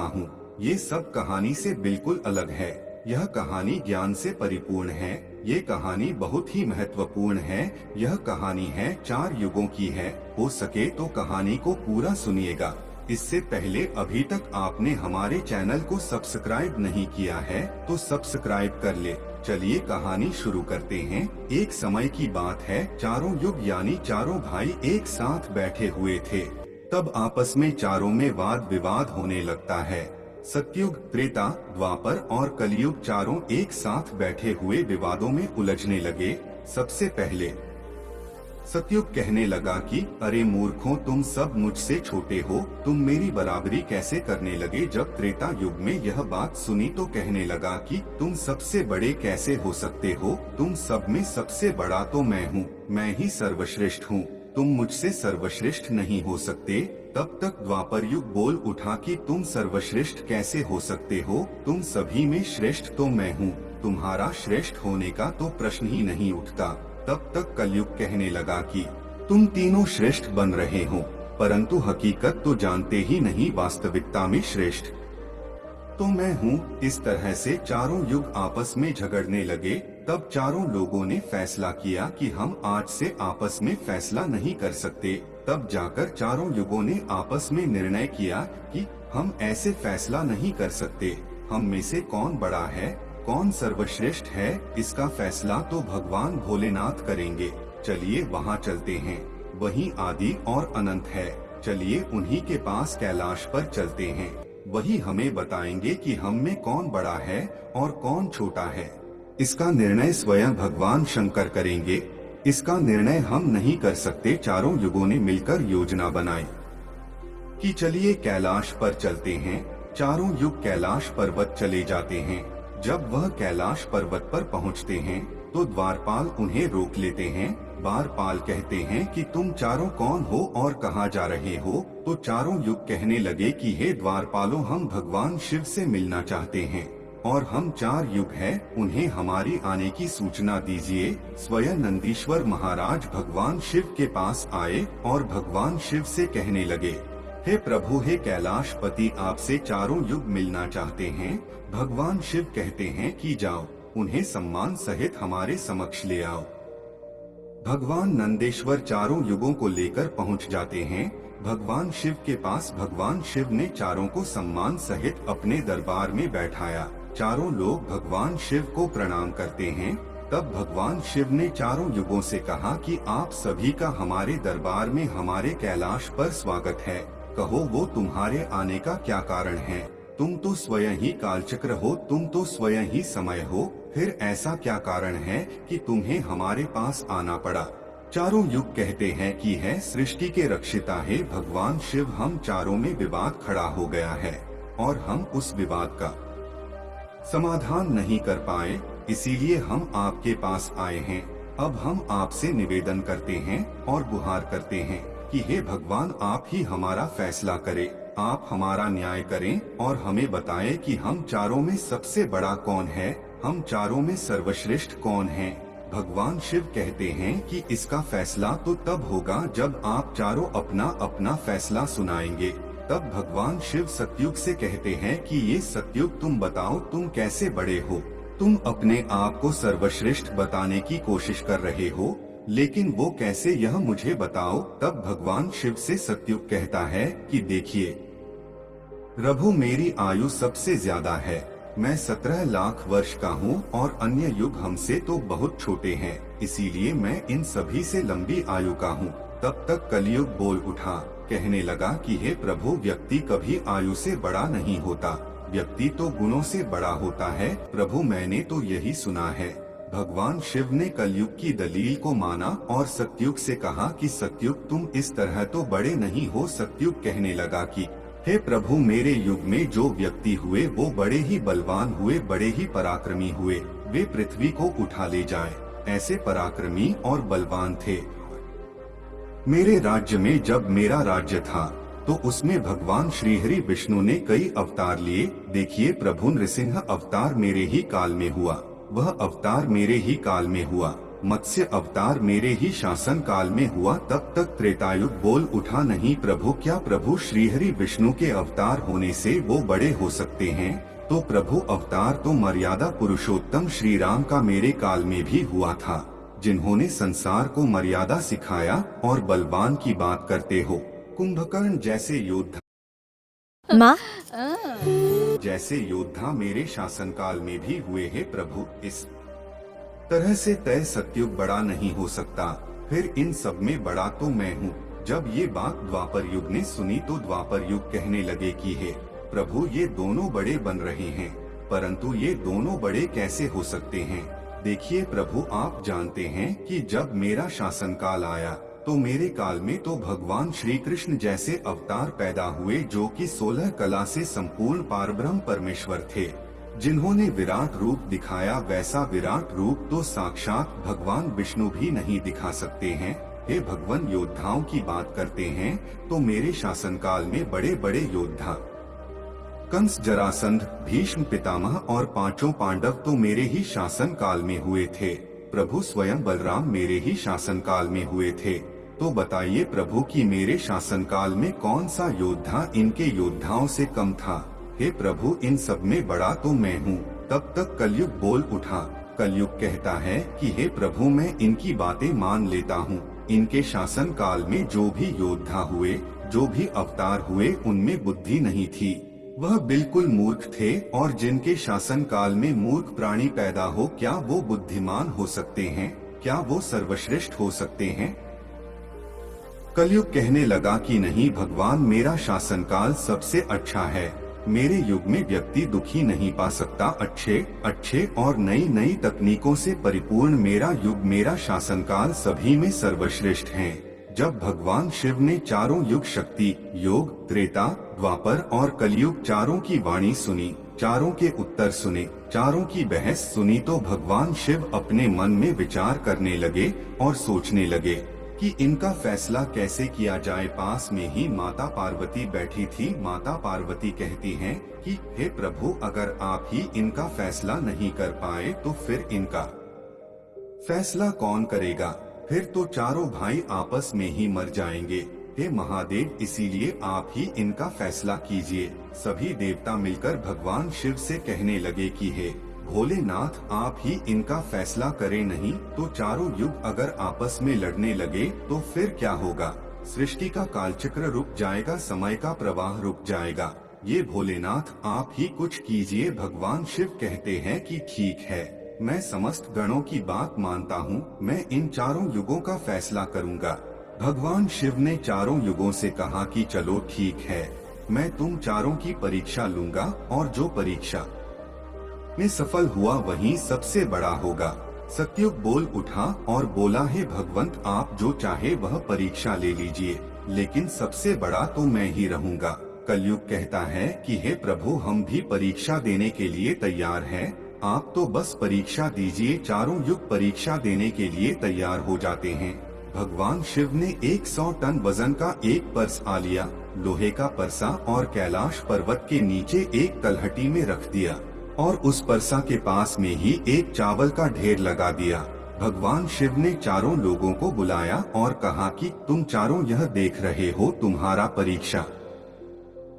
रहा हूँ। ये सब कहानी से बिल्कुल अलग है। यह कहानी ज्ञान से परिपूर्ण है। ये कहानी बहुत ही महत्वपूर्ण है। यह कहानी है 4 युगों की है। हो सके तो कहानी को पूरा सुनिएगा। इससे पहले अभी तक आपने हमारे चैनल को सब्सक्राइब नहीं किया है तो सब्सक्राइब कर ले। चलिए कहानी शुरू करते हैं। एक समय की बात है, चारों युग यानी चारों भाई एक साथ बैठे हुए थे। तब आपस में चारों में वाद विवाद होने लगता है। सतयुग, त्रेता, द्वापर और कलयुग चारों एक साथ बैठे हुए विवादों में उलझने लगे। सबसे पहले सतयुग कहने लगा कि अरे मूर्खों, तुम सब मुझसे छोटे हो, तुम मेरी बराबरी कैसे करने लगे। जब त्रेता युग में यह बात सुनी तो कहने लगा कि तुम सबसे बड़े कैसे हो सकते हो, तुम सब में सबसे बड़ा तो मैं हूँ, मैं ही सर्वश्रेष्ठ हूँ, तुम मुझसे सर्वश्रेष्ठ नहीं हो सकते। तब तक द्वापर युग बोल उठा कि तुम सर्वश्रेष्ठ कैसे हो सकते हो, तुम सभी में श्रेष्ठ तो मैं हूँ, तुम्हारा श्रेष्ठ होने का तो प्रश्न ही नहीं उठता। तब तक कलयुग कहने लगा कि तुम तीनों श्रेष्ठ बन रहे हो, परंतु हकीकत तो जानते ही नहीं, वास्तविकता में श्रेष्ठ तो मैं हूँ। इस तरह से चारों युग आपस में झगड़ने लगे। तब चारों लोगों ने फैसला किया कि हम आज से आपस में फैसला नहीं कर सकते। तब जाकर चारों युगों ने आपस में निर्णय किया कि हम ऐसे फैसला नहीं कर सकते। हम में से कौन बड़ा है, कौन सर्वश्रेष्ठ है, इसका फैसला तो भगवान भोलेनाथ करेंगे। चलिए वहाँ चलते हैं, वही आदि और अनंत है। चलिए उन्हीं के पास कैलाश पर चलते हैं, वही हमें बताएंगे कि हम में कौन बड़ा है और कौन छोटा है। इसका निर्णय स्वयं भगवान शंकर करेंगे। इसका निर्णय हम नहीं कर सकते। चारों युगों ने मिलकर योजना बनाई कि चलिए कैलाश पर चलते हैं। चारों युग कैलाश पर्वत चले जाते हैं। जब वह कैलाश पर्वत पर पहुंचते हैं तो द्वारपाल उन्हें रोक लेते हैं। द्वारपाल कहते हैं कि तुम चारों कौन हो और कहाँ जा रहे हो। तो चारों युग कहने लगे कि हे द्वारपालों, हम भगवान शिव से मिलना चाहते हैं और हम 4 युग हैं, उन्हें हमारी आने की सूचना दीजिए। स्वयं नंदीश्वर महाराज भगवान शिव के पास आए और भगवान शिव से कहने लगे, हे प्रभु, हे कैलाशपति, आपसे चारों युग मिलना चाहते हैं। भगवान शिव कहते हैं कि जाओ, उन्हें सम्मान सहित हमारे समक्ष ले आओ। भगवान नंदेश्वर चारों युगों को लेकर पहुंच जाते हैं भगवान शिव के पास। भगवान शिव ने चारों को सम्मान सहित अपने दरबार में बैठाया। चारों लोग भगवान शिव को प्रणाम करते हैं। तब भगवान शिव ने चारों युगों से कहा कि आप सभी का हमारे दरबार में, हमारे कैलाश पर स्वागत है। कहो, वो तुम्हारे आने का क्या कारण है? तुम तो स्वयं ही कालचक्र हो, तुम तो स्वयं ही समय हो, फिर ऐसा क्या कारण है कि तुम्हें हमारे पास आना पड़ा? चारों युग कहते हैं कि है सृष्टि के रक्षिता है भगवान शिव। हम चारों में विवाद खड़ा हो गया है और हम उस विवाद का समाधान नहीं कर पाए, इसीलिए हम आपके पास आए हैं। अब हम आपसे निवेदन करते हैं और गुहार करते हैं कि हे भगवान, आप ही हमारा फैसला करें, आप हमारा न्याय करें और हमें बताएं कि हम चारों में सबसे बड़ा कौन है, हम चारों में सर्वश्रेष्ठ कौन है। भगवान शिव कहते हैं कि इसका फैसला तो तब होगा जब आप चारों अपना अपना फैसला सुनाएंगे। तब भगवान शिव सतयुग से कहते हैं कि ये सतयुग, तुम बताओ, तुम कैसे बड़े हो? तुम अपने आप को सर्वश्रेष्ठ बताने की कोशिश कर रहे हो, लेकिन वो कैसे, यह मुझे बताओ। तब भगवान शिव से सतयुग कहता है कि देखिए प्रभु, मेरी आयु सबसे ज्यादा है, मैं 17 लाख वर्ष का हूँ और अन्य युग हमसे तो बहुत छोटे हैं, इसीलिए मैं इन सभी से लंबी आयु का हूँ। तब तक कलयुग बोल उठा, कहने लगा कि हे प्रभु, व्यक्ति कभी आयु से बड़ा नहीं होता, व्यक्ति तो गुणों से बड़ा होता है। प्रभु, मैंने तो यही सुना है। भगवान शिव ने कलयुग की दलील को माना और सतयुग से कहा कि सतयुग, तुम इस तरह तो बड़े नहीं हो। सतयुग कहने लगा कि हे प्रभु, मेरे युग में जो व्यक्ति हुए वो बड़े ही बलवान हुए, बड़े ही पराक्रमी हुए, वे पृथ्वी को उठा ले जाए, ऐसे पराक्रमी और बलवान थे। मेरे राज्य में जब मेरा राज्य था तो उसमें भगवान श्री हरि विष्णु ने कई अवतार लिए। देखिए प्रभु, नृसिंह अवतार मेरे ही काल में हुआ, वह अवतार मेरे ही काल में हुआ। मत्स्य अवतार मेरे ही शासन काल में हुआ। तब तक त्रेतायुग बोल उठा, नहीं प्रभु, क्या प्रभु श्रीहरि विष्णु के अवतार होने से वो बड़े हो सकते हैं? तो प्रभु अवतार तो मर्यादा पुरुषोत्तम श्री राम का मेरे काल में भी हुआ था, जिन्होंने संसार को मर्यादा सिखाया और बलवान की बात करते हो। कुंभकर्ण जैसे योद्धा माँ, मेरे शासनकाल में भी हुए हैं प्रभु। इस तरह से तय सतयुग बड़ा नहीं हो सकता, फिर इन सब में बड़ा तो मैं हूँ। जब ये बात द्वापर युग ने सुनी तो द्वापर युग कहने लगे कि हे प्रभु, ये दोनों बड़े बन रहे हैं, परंतु ये दोनों बड़े कैसे हो सकते हैं? देखिए प्रभु, आप जानते हैं कि जब मेरा शासनकाल आया तो मेरे काल में तो भगवान श्री कृष्ण जैसे अवतार पैदा हुए, जो कि 16 कला से संपूर्ण पारब्रह्म परमेश्वर थे, जिन्होंने विराट रूप दिखाया। वैसा विराट रूप तो साक्षात भगवान विष्णु भी नहीं दिखा सकते हैं। हे भगवान, योद्धाओं की बात करते हैं तो मेरे शासनकाल में बड़े बड़े योद्धा कंस, जरासंध, भीष्म पितामह और 5 पांडव तो मेरे ही शासन काल में हुए थे। प्रभु स्वयं बलराम मेरे ही शासन काल में हुए थे। तो बताइए प्रभु कि मेरे शासन काल में कौन सा योद्धा इनके योद्धाओं से कम था? हे प्रभु, इन सब में बड़ा तो मैं हूँ। तब तक कलयुग बोल उठा। कलयुग कहता है कि हे प्रभु, मैं इनकी बातें मान लेता हूँ। इनके शासन काल में जो भी योद्धा हुए, जो भी अवतार हुए, उनमें बुद्धि नहीं थी, वह बिल्कुल मूर्ख थे। और जिनके शासन काल में मूर्ख प्राणी पैदा हो, क्या वो बुद्धिमान हो सकते हैं? क्या वो सर्वश्रेष्ठ हो सकते हैं? कलयुग कहने लगा कि नहीं भगवान, मेरा शासनकाल सबसे अच्छा है। मेरे युग में व्यक्ति दुखी नहीं पा सकता। अच्छे और नई नई तकनीकों से परिपूर्ण मेरा युग, मेरा शासनकाल सभी में सर्वश्रेष्ठ है। जब भगवान शिव ने चारों युग शक्ति, योग, त्रेता, द्वापर और कलयुग चारों की वाणी सुनी, चारों के उत्तर सुने, चारों की बहस सुनी, तो भगवान शिव अपने मन में विचार करने लगे और सोचने लगे कि इनका फैसला कैसे किया जाए। पास में ही माता पार्वती बैठी थी। माता पार्वती कहती हैं कि हे प्रभु, अगर आप ही इनका फैसला नहीं कर पाए तो फिर इनका फैसला कौन करेगा? फिर तो चारों भाई आपस में ही मर जाएंगे। हे महादेव, इसीलिए आप ही इनका फैसला कीजिए। सभी देवता मिलकर भगवान शिव से कहने लगे कि हे भोलेनाथ, आप ही इनका फैसला करें, नहीं तो चारों युग अगर आपस में लड़ने लगे तो फिर क्या होगा? सृष्टि का कालचक्र रुक जाएगा, समय का प्रवाह रुक जाएगा। ये भोलेनाथ, आप ही कुछ कीजिए। भगवान शिव कहते हैं कि ठीक है, मैं समस्त गणों की बात मानता हूँ, मैं इन चारों युगों का फैसला करूँगा। भगवान शिव ने चारों युगों से कहा कि चलो ठीक है, मैं तुम चारों की परीक्षा लूंगा और जो परीक्षा में सफल हुआ वही सबसे बड़ा होगा। सतयुग बोल उठा और बोला, हे भगवंत, आप जो चाहे वह परीक्षा ले लीजिए, लेकिन सबसे बड़ा तो मैं ही रहूंगा। कलयुग कहता है कि हे प्रभु, हम भी परीक्षा देने के लिए तैयार हैं, आप तो बस परीक्षा दीजिए। चारों युग परीक्षा देने के लिए तैयार हो जाते हैं। भगवान शिव ने 100 टन वजन का एक परसा लिया, लोहे का परसा, और कैलाश पर्वत के नीचे एक तलहटी में रख दिया और उस परसा के पास में ही एक चावल का ढेर लगा दिया। भगवान शिव ने चारों लोगों को बुलाया और कहा कि तुम चारों यह देख रहे हो, तुम्हारा परीक्षा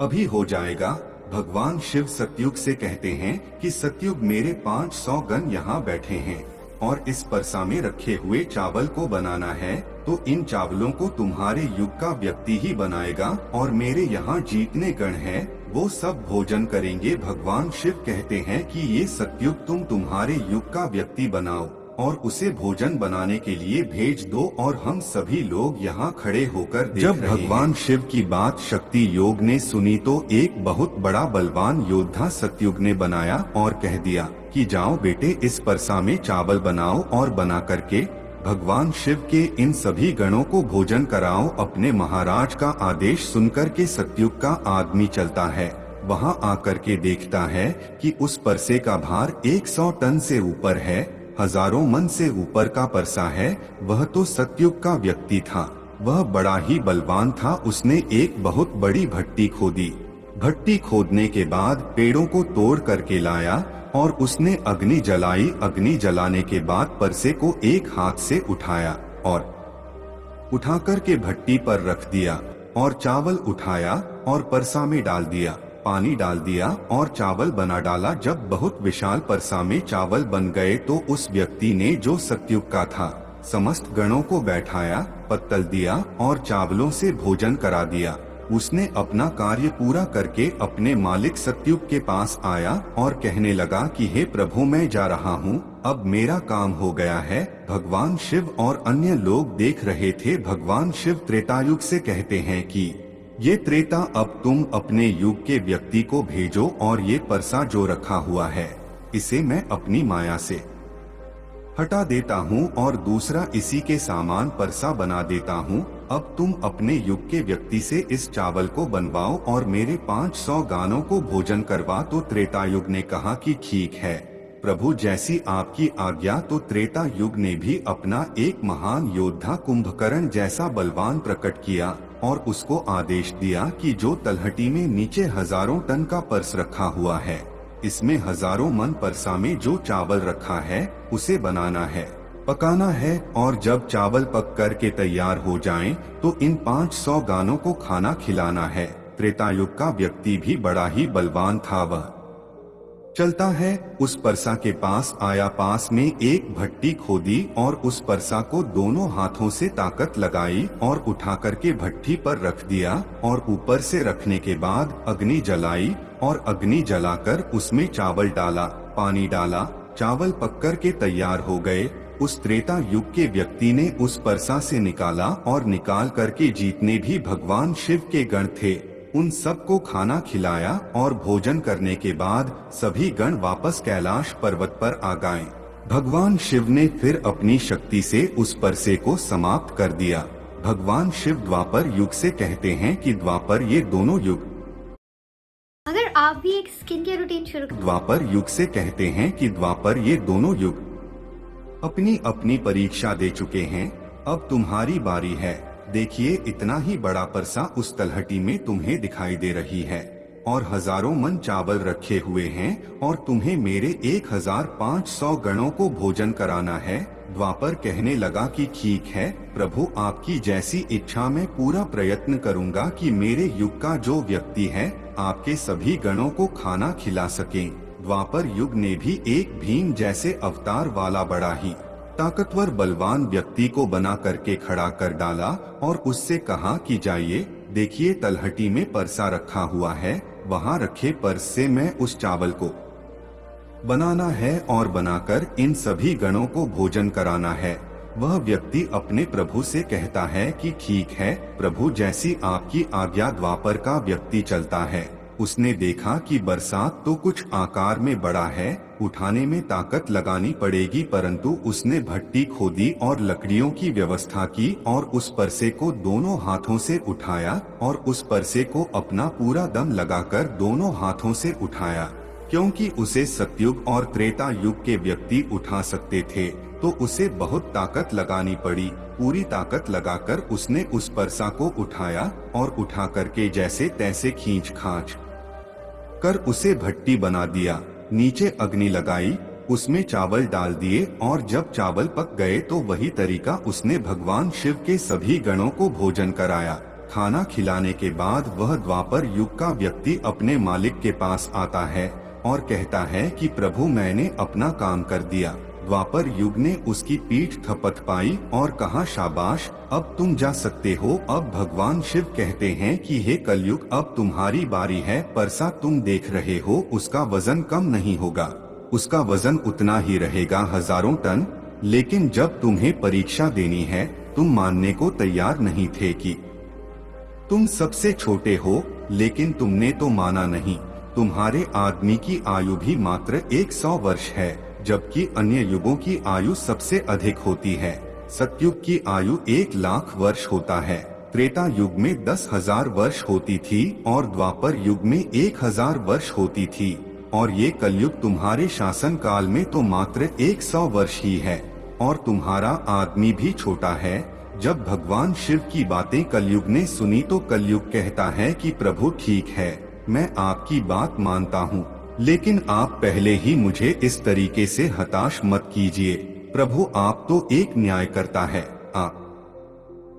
अभी हो जाएगा। भगवान शिव सतयुग से कहते हैं कि सतयुग, मेरे 500 गण यहाँ बैठे हैं और इस परसा में रखे हुए चावल को बनाना है, तो इन चावलों को तुम्हारे युग का व्यक्ति ही बनाएगा और मेरे यहाँ जितने गण हैं वो सब भोजन करेंगे। भगवान शिव कहते हैं कि ये सतयुग तुम तुम्हारे युग का व्यक्ति बनाओ और उसे भोजन बनाने के लिए भेज दो और हम सभी लोग यहाँ खड़े होकर देख रहे हैं। जब भगवान शिव की बात शक्ति योग ने सुनी तो एक बहुत बड़ा बलवान योद्धा सतयुग ने बनाया और कह दिया कि जाओ बेटे, इस परसा में चावल बनाओ और बना करके भगवान शिव के इन सभी गणों को भोजन कराओ। अपने महाराज का आदेश सुनकर के सतयुग का आदमी चलता है, वहाँ आकर के देखता है कि उस परसे का भार 100 टन से ऊपर है, हजारों मन से ऊपर का परसा है। वह तो सतयुग का व्यक्ति था, वह बड़ा ही बलवान था। उसने एक बहुत बड़ी भट्टी खोदी। भट्टी खोदने के बाद पेड़ों को तोड़ करके लाया, और उसने अग्नि जलाई। अग्नि जलाने के बाद परसे को एक हाथ से उठाया और उठाकर के भट्टी पर रख दिया, और चावल उठाया और परसा में डाल दिया, पानी डाल दिया और चावल बना डाला। जब बहुत विशाल परसा में चावल बन गए तो उस व्यक्ति ने, जो सत्युग का था, समस्त गणों को बैठाया, पत्तल दिया और चावलों से भोजन करा दिया। उसने अपना कार्य पूरा करके अपने मालिक सत्युग के पास आया और कहने लगा कि हे प्रभु, मैं जा रहा हूँ, अब मेरा काम हो गया है। भगवान शिव और अन्य लोग देख रहे थे। भगवान शिव त्रेतायुग से कहते हैं कि ये त्रेता, अब तुम अपने युग के व्यक्ति को भेजो और ये परसा जो रखा हुआ है इसे मैं अपनी माया से हटा देता हूँ और दूसरा इसी के सामान परसा बना देता हूँ। अब तुम अपने युग के व्यक्ति से इस चावल को बनवाओ और मेरे 500 गानों को भोजन करवा। तो त्रेतायुग ने कहा कि ठीक है प्रभु, जैसी आपकी आज्ञा। तो त्रेता युग ने भी अपना एक महान योद्धा कुंभकर्ण जैसा बलवान प्रकट किया और उसको आदेश दिया कि जो तलहटी में नीचे हजारों टन का पर्स रखा हुआ है, इसमें हजारों मन परसा में जो चावल रखा है उसे बनाना है, पकाना है, और जब चावल पक कर के तैयार हो जाएं, तो इन 500 गानों को खाना खिलाना है। त्रेतायुग का व्यक्ति भी बड़ा ही बलवान था। वह चलता है, उस परसा के पास आया, पास में एक भट्टी खोदी और उस परसा को दोनों हाथों से ताकत लगाई और उठा करके भट्टी पर रख दिया, और ऊपर से रखने के बाद अग्नि जलाई और अग्नि जलाकर उसमें चावल डाला, पानी डाला। चावल पककर के तैयार हो गए। उस त्रेता युग के व्यक्ति ने उस परसा से निकाला और निकाल करके जितने भी भगवान शिव के गण थे उन सबको खाना खिलाया, और भोजन करने के बाद सभी गण वापस कैलाश पर्वत पर आ गए। भगवान शिव ने फिर अपनी शक्ति से उस परसे को समाप्त कर दिया। भगवान शिव द्वापर युग से कहते हैं कि द्वापर ये दोनों युग, अगर आप भी एक स्किन केयर रूटीन शुरू द्वापर युग से कहते हैं कि द्वापर ये दोनों युग अपनी अपनी परीक्षा दे चुके हैं। अब तुम्हारी बारी है। देखिए, इतना ही बड़ा परसा उस तलहटी में तुम्हें दिखाई दे रही है और हजारों मन चावल रखे हुए हैं, और तुम्हें मेरे 1500 गणों को भोजन कराना है। द्वापर कहने लगा कि ठीक है प्रभु, आपकी जैसी इच्छा, मैं पूरा प्रयत्न करूंगा कि मेरे युग का जो व्यक्ति है आपके सभी गणों को खाना खिला सके। द्वापर युग ने भी एक भीम जैसे अवतार वाला बड़ा ही ताकतवर बलवान व्यक्ति को बना करके खड़ा कर डाला और उससे कहा कि जाइए, देखिए तलहटी में परसा रखा हुआ है, वहाँ रखे पर्स से मैं उस चावल को बनाना है और बनाकर इन सभी गणों को भोजन कराना है। वह व्यक्ति अपने प्रभु से कहता है कि ठीक है प्रभु, जैसी आपकी आज्ञा। द्वापर का व्यक्ति चलता है। उसने देखा कि बरसात तो कुछ आकार में बड़ा है, उठाने में ताकत लगानी पड़ेगी, परंतु उसने भट्टी खोदी और लकड़ियों की व्यवस्था की और उस परसे को दोनों हाथों से उठाया और उस परसे को अपना पूरा दम लगाकर दोनों हाथों से उठाया। क्योंकि उसे सतयुग और त्रेता युग के व्यक्ति उठा सकते थे, तो उसे बहुत ताकत लगानी पड़ी। पूरी ताकत लगाकर उसने उस परसा को उठाया और उठा करके जैसे तैसे खींच खांच कर उसे भट्टी बना दिया। नीचे अग्नि लगाई, उसमें चावल डाल दिए, और जब चावल पक गए तो वही तरीका उसने भगवान शिव के सभी गणों को भोजन कराया। खाना खिलाने के बाद वह द्वापर युग का व्यक्ति अपने मालिक के पास आता है और कहता है कि प्रभु, मैंने अपना काम कर दिया। द्वापर युग ने उसकी पीठ थपथपाई और कहा, शाबाश, अब तुम जा सकते हो। अब भगवान शिव कहते हैं कि हे कलयुग, अब तुम्हारी बारी है। परसा तुम देख रहे हो, उसका वजन कम नहीं होगा, उसका वजन उतना ही रहेगा, हजारों टन। लेकिन जब तुम्हें परीक्षा देनी है, तुम मानने को तैयार नहीं थे कि तुम सबसे छोटे हो, लेकिन तुमने तो माना नहीं। तुम्हारे आदमी की आयु भी मात्र 100 वर्ष है, जबकि अन्य युगों की आयु सबसे अधिक होती है। सतयुग की आयु 1 लाख वर्ष होता है, त्रेता युग में 10,000 वर्ष होती थी और द्वापर युग में 1000 वर्ष होती थी, और ये कलयुग तुम्हारे शासन काल में तो मात्र 100 वर्ष ही है, और तुम्हारा आदमी भी छोटा है। जब भगवान शिव की बातें कलयुग ने सुनी तो कलयुग कहता है कि प्रभु ठीक है, मैं आपकी बात मानता हूँ, लेकिन आप पहले ही मुझे इस तरीके से हताश मत कीजिए। प्रभु आप तो एक न्यायकर्ता है, आप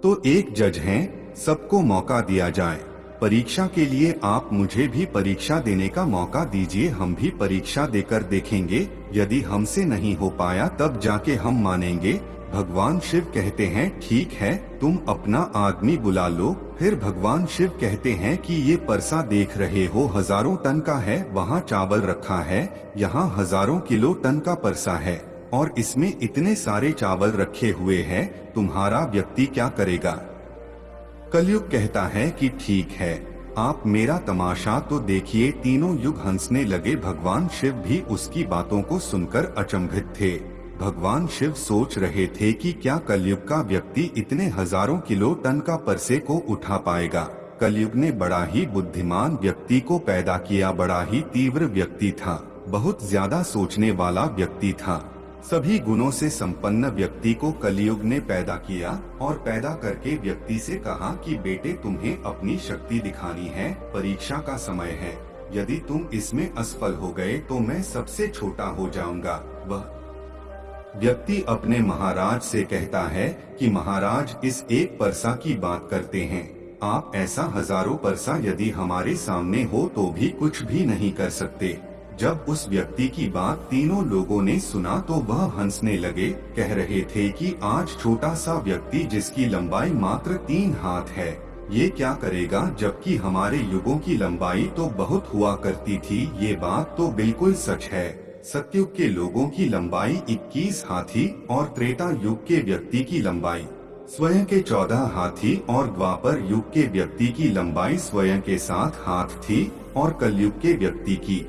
तो एक जज हैं, सबको मौका दिया जाए। परीक्षा के लिए आप मुझे भी परीक्षा देने का मौका दीजिए, हम भी परीक्षा देकर देखेंगे, यदि हमसे नहीं हो पाया तब जाके हम मानेंगे। भगवान शिव कहते हैं ठीक है, तुम अपना आदमी बुला लो। फिर भगवान शिव कहते हैं कि ये परसा देख रहे हो हजारों टन का है, वहाँ चावल रखा है, यहाँ हजारों किलो टन का परसा है और इसमें इतने सारे चावल रखे हुए हैं, तुम्हारा व्यक्ति क्या करेगा? कलयुग कहता है कि ठीक है, आप मेरा तमाशा तो देखिए। तीनों युग हंसने लगे। भगवान शिव भी उसकी बातों को सुनकर अचंभित थे। भगवान शिव सोच रहे थे कि क्या कलयुग का व्यक्ति इतने हजारों किलो टन का परसे को उठा पाएगा। कलयुग ने बड़ा ही बुद्धिमान व्यक्ति को पैदा किया, बड़ा ही तीव्र व्यक्ति था, बहुत ज्यादा सोचने वाला व्यक्ति था। सभी गुणों से संपन्न व्यक्ति को कलयुग ने पैदा किया और पैदा करके व्यक्ति से कहा कि बेटे तुम्हें अपनी शक्ति दिखानी है, परीक्षा का समय है, यदि तुम इसमें असफल हो गए तो मैं सबसे छोटा हो जाऊंगा। वह व्यक्ति अपने महाराज से कहता है कि महाराज इस एक परसा की बात करते हैं, आप ऐसा हजारों परसा यदि हमारे सामने हो तो भी कुछ भी नहीं कर सकते। जब उस व्यक्ति की बात तीनों लोगों ने सुना तो वह हंसने लगे, कह रहे थे कि आज छोटा सा व्यक्ति जिसकी लंबाई मात्र 3 हाथ है, ये क्या करेगा, जबकि हमारे युगों की लंबाई तो बहुत हुआ करती थी। ये बात तो बिल्कुल सच है। सतयुग के लोगों की लंबाई 21 हाथी और त्रेता युग के व्यक्ति की लंबाई स्वयं के 14 हाथी और द्वापर युग के व्यक्ति की लंबाई स्वयं के 7 हाथ थी और कलयुग के व्यक्ति की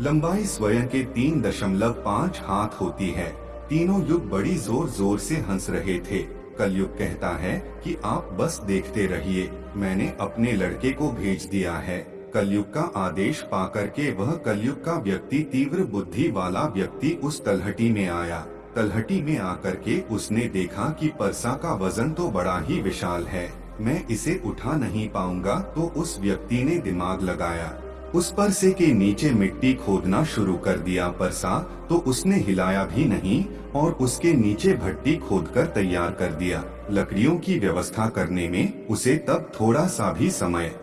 लंबाई स्वयं के 3.5 हाथ होती है। तीनों युग बड़ी जोर जोर से हंस रहे थे। कलयुग कहता है कि आप बस देखते रहिए, मैंने अपने लड़के को भेज दिया है। कलयुग का आदेश पाकर के वह कलयुग का व्यक्ति, तीव्र बुद्धि वाला व्यक्ति उस तलहटी में आया। तलहटी में आकर के उसने देखा कि परसा का वजन तो बड़ा ही विशाल है, मैं इसे उठा नहीं पाऊंगा। तो उस व्यक्ति ने दिमाग लगाया, उस परसे के नीचे मिट्टी खोदना शुरू कर दिया। परसा तो उसने हिलाया भी नहीं और उसके नीचे भट्टी खोदकर तैयार कर दिया। लकड़ियों की व्यवस्था करने में उसे तब थोड़ा सा भी समय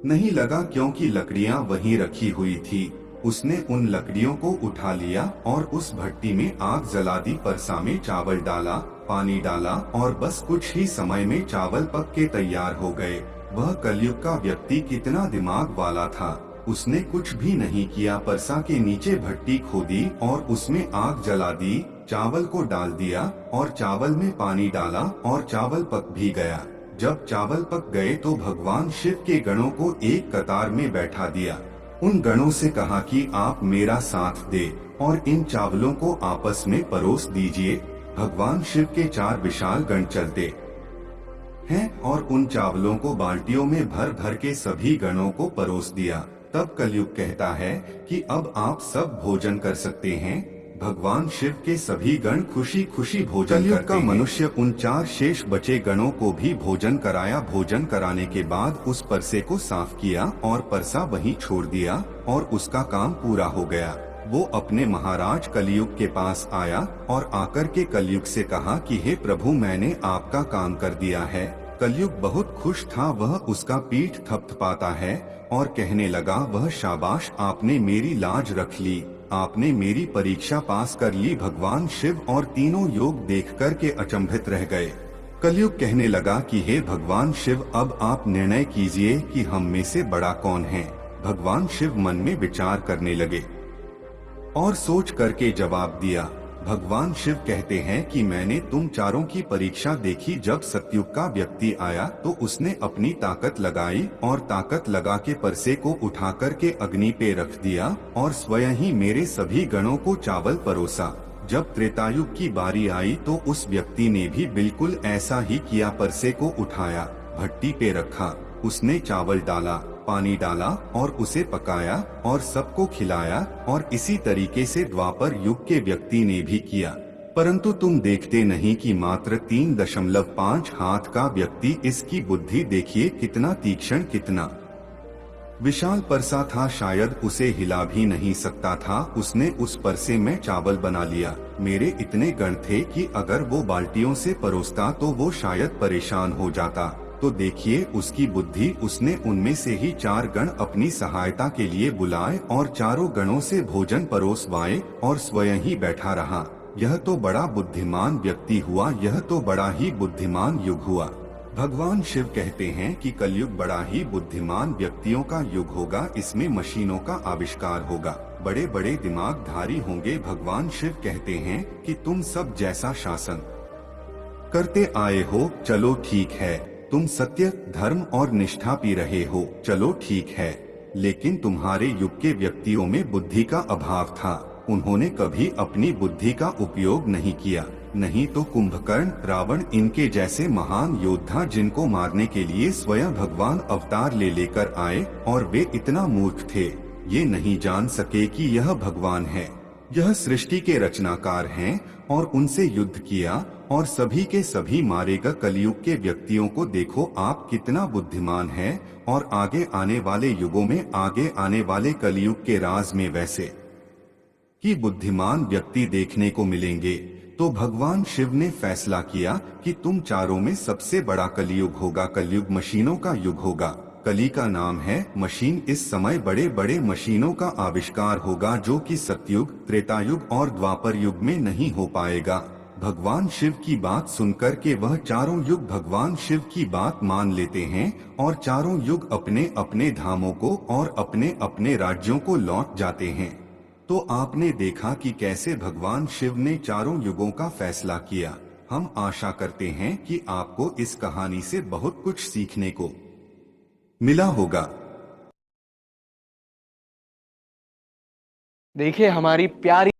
नहीं लगा, क्योंकि लकड़ियां वहीं रखी हुई थी। उसने उन लकड़ियों को उठा लिया और उस भट्टी में आग जला दी। परसा में चावल डाला, पानी डाला और बस कुछ ही समय में चावल पक के तैयार हो गए। वह कलयुग का व्यक्ति कितना दिमाग वाला था, उसने कुछ भी नहीं किया। परसा के नीचे भट्टी खोदी और उसमें आग जला दी, चावल को डाल दिया और चावल में पानी डाला और चावल पक भी गया। जब चावल पक गए तो भगवान शिव के गणों को एक कतार में बैठा दिया। उन गणों से कहा कि आप मेरा साथ दे और इन चावलों को आपस में परोस दीजिए। भगवान शिव के 4 विशाल गण चलते हैं और उन चावलों को बाल्टियों में भर भर के सभी गणों को परोस दिया। तब कलयुग कहता है कि अब आप सब भोजन कर सकते हैं। भगवान शिव के सभी गण खुशी खुशी भोजन करते हैं। मनुष्य उन 4 शेष बचे गणों को भी भोजन कराया। भोजन कराने के बाद उस परसे को साफ किया और परसा वहीं छोड़ दिया और उसका काम पूरा हो गया। वो अपने महाराज कलयुग के पास आया और आकर के कलयुग से कहा कि हे प्रभु, मैंने आपका काम कर दिया है। कलयुग बहुत खुश था, वह उसका पीठ थपथपाता है और कहने लगा, वह शाबाश, आपने मेरी लाज रख ली, आपने मेरी परीक्षा पास कर ली। भगवान शिव और तीनों योग देख कर के अचंभित रह गए। कलयुग कहने लगा कि हे भगवान शिव, अब आप निर्णय कीजिए कि हम में से बड़ा कौन है। भगवान शिव मन में विचार करने लगे और सोच करके जवाब दिया। भगवान शिव कहते हैं कि मैंने तुम चारों की परीक्षा देखी। जब सतयुग का व्यक्ति आया तो उसने अपनी ताकत लगाई और ताकत लगा के परसे को उठा कर के अग्नि पे रख दिया और स्वयं ही मेरे सभी गणों को चावल परोसा। जब त्रेतायुग की बारी आई तो उस व्यक्ति ने भी बिल्कुल ऐसा ही किया। परसे को उठाया, भट्टी पे रखा, उसने चावल डाला, पानी डाला और उसे पकाया और सबको खिलाया और इसी तरीके से द्वापर युग के व्यक्ति ने भी किया। परंतु तुम देखते नहीं कि मात्र 3.5 हाथ का व्यक्ति, इसकी बुद्धि देखिए कितना तीक्ष्ण, कितना विशाल परसा था, शायद उसे हिला भी नहीं सकता था। उसने उस परसे में चावल बना लिया। मेरे इतने गण थे कि अगर वो बाल्टियों से परोसता तो वो शायद परेशान हो जाता। तो देखिए उसकी बुद्धि, उसने उनमें से ही 4 गण अपनी सहायता के लिए बुलाए और चारों गणों से भोजन परोसवाए और स्वयं ही बैठा रहा। यह तो बड़ा बुद्धिमान व्यक्ति हुआ, यह तो बड़ा ही बुद्धिमान युग हुआ। भगवान शिव कहते हैं कि कलयुग बड़ा ही बुद्धिमान व्यक्तियों का युग होगा। इसमें मशीनों का आविष्कार होगा, बड़े बड़े दिमागधारी होंगे। भगवान शिव कहते हैं कि तुम सब जैसा शासन करते आए हो, चलो ठीक है। तुम सत्य, धर्म और निष्ठा पी रहे हो, चलो ठीक है। लेकिन तुम्हारे युग के व्यक्तियों में बुद्धि का अभाव था। उन्होंने कभी अपनी बुद्धि का उपयोग नहीं किया। नहीं तो कुंभकर्ण, रावण, इनके जैसे महान योद्धा जिनको मारने के लिए स्वयं भगवान अवतार ले लेकर आए, और वे इतना मूर्ख थे, ये नहीं जान सके कि यह भगवान है, यह सृष्टि के रचनाकार हैं, और उनसे युद्ध किया और सभी के सभी मारेगा। कलयुग के व्यक्तियों को देखो आप कितना बुद्धिमान है, और आगे आने वाले युगों में, आगे आने वाले कलयुग के राज में वैसे ही बुद्धिमान व्यक्ति देखने को मिलेंगे। तो भगवान शिव ने फैसला किया कि तुम चारों में सबसे बड़ा कलयुग होगा। कलयुग मशीनों का युग होगा। कली का नाम है मशीन। इस समय बड़े बड़े मशीनों का आविष्कार होगा जो कि सतयुग, त्रेतायुग और द्वापर युग में नहीं हो पाएगा। भगवान शिव की बात सुनकर के वह चारों युग भगवान शिव की बात मान लेते हैं और चारों युग अपने अपने धामों को और अपने अपने राज्यों को लौट जाते हैं। तो आपने देखा कि कैसे भगवान शिव ने चारों युगों का फैसला किया। हम आशा करते हैं कि आपको इस कहानी से बहुत कुछ सीखने को मिला होगा। देखिए हमारी प्यारी